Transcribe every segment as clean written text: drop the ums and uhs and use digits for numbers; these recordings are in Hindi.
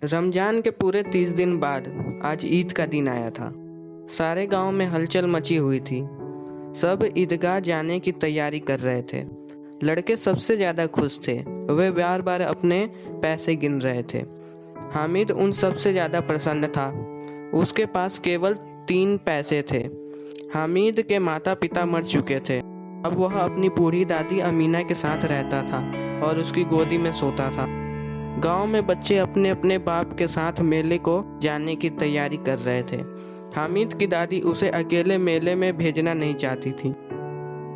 रमजान के पूरे 30 दिन बाद आज ईद का दिन आया था। सारे गांव में हलचल मची हुई थी। सब ईदगाह जाने की तैयारी कर रहे थे। लड़के सबसे ज़्यादा खुश थे। वे बार बार अपने पैसे गिन रहे थे। हामिद उन सबसे ज़्यादा प्रसन्न था। उसके पास केवल 3 पैसे थे। हामिद के माता पिता मर चुके थे। अब वह अपनी बूढ़ी दादी अमीना के साथ रहता था और उसकी गोदी में सोता था। गांव में बच्चे अपने अपने बाप के साथ मेले को जाने की तैयारी कर रहे थे। हामिद की दादी उसे अकेले मेले में भेजना नहीं चाहती थी।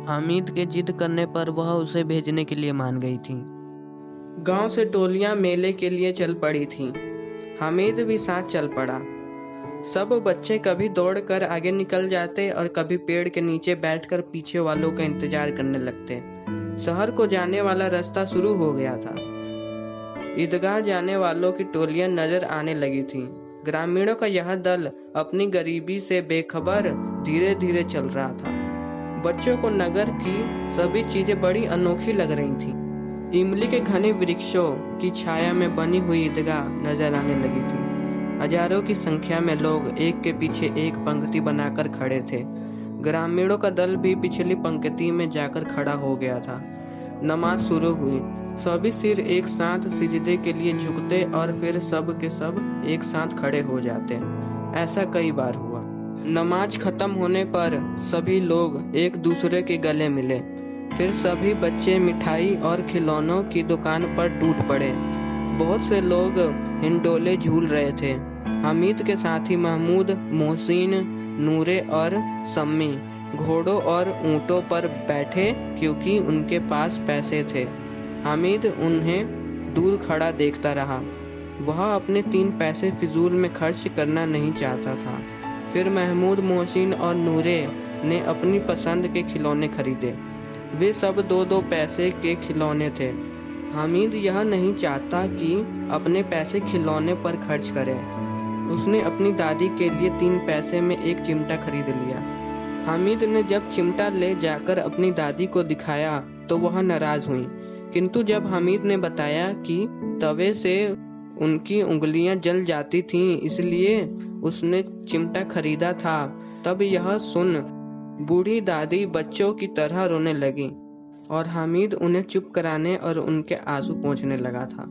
हामिद के जिद करने पर वह उसे भेजने के लिए मान गई थी। गांव से टोलियां मेले के लिए चल पड़ी थीं। हामिद भी साथ चल पड़ा। सब बच्चे कभी दौड़कर आगे निकल जाते और कभी पेड़ के नीचे बैठकर पीछे वालों का इंतजार करने लगते। शहर को जाने वाला रास्ता शुरू हो गया था। ईदगाह जाने वालों की टोलियां नजर आने लगी थीं। ग्रामीणों का यह दल अपनी गरीबी से बेखबर धीरे धीरे चल रहा था। बच्चों को नगर की सभी चीजें बड़ी अनोखी लग रही थीं। इमली के घने वृक्षों की छाया में बनी हुई ईदगाह नजर आने लगी थी। हजारों की संख्या में लोग एक के पीछे एक पंक्ति बनाकर खड़े थे। ग्रामीणों का दल भी पिछली पंक्ति में जाकर खड़ा हो गया था। नमाज शुरू हुई। सभी सिर एक साथ सिजदे के लिए झुकते और फिर सब के सब एक साथ खड़े हो जाते। ऐसा कई बार हुआ। नमाज खत्म होने पर सभी लोग एक दूसरे के गले मिले। फिर सभी बच्चे मिठाई और खिलौनों की दुकान पर टूट पड़े। बहुत से लोग हिंडोले झूल रहे थे। हामिद के साथी महमूद, मोहसिन, नूरे और सम्मी घोड़ों और ऊंटों पर बैठे क्योंकि उनके पास पैसे थे। हामिद उन्हें दूर खड़ा देखता रहा। वह अपने 3 पैसे फिजूल में खर्च करना नहीं चाहता था। फिर महमूद, मोहसिन और नूरे ने अपनी पसंद के खिलौने खरीदे। वे सब 2-2 पैसे के खिलौने थे। हामिद यह नहीं चाहता कि अपने पैसे खिलौने पर खर्च करे। उसने अपनी दादी के लिए 3 पैसे में एक चिमटा खरीद लिया। हामिद ने जब चिमटा ले जाकर अपनी दादी को दिखाया तो वह नाराज हुई। किंतु जब हामिद ने बताया कि तवे से उनकी उंगलियां जल जाती थीं इसलिए उसने चिमटा खरीदा था, तब यह सुन बूढ़ी दादी बच्चों की तरह रोने लगी और हामिद उन्हें चुप कराने और उनके आंसू पोंछने लगा था।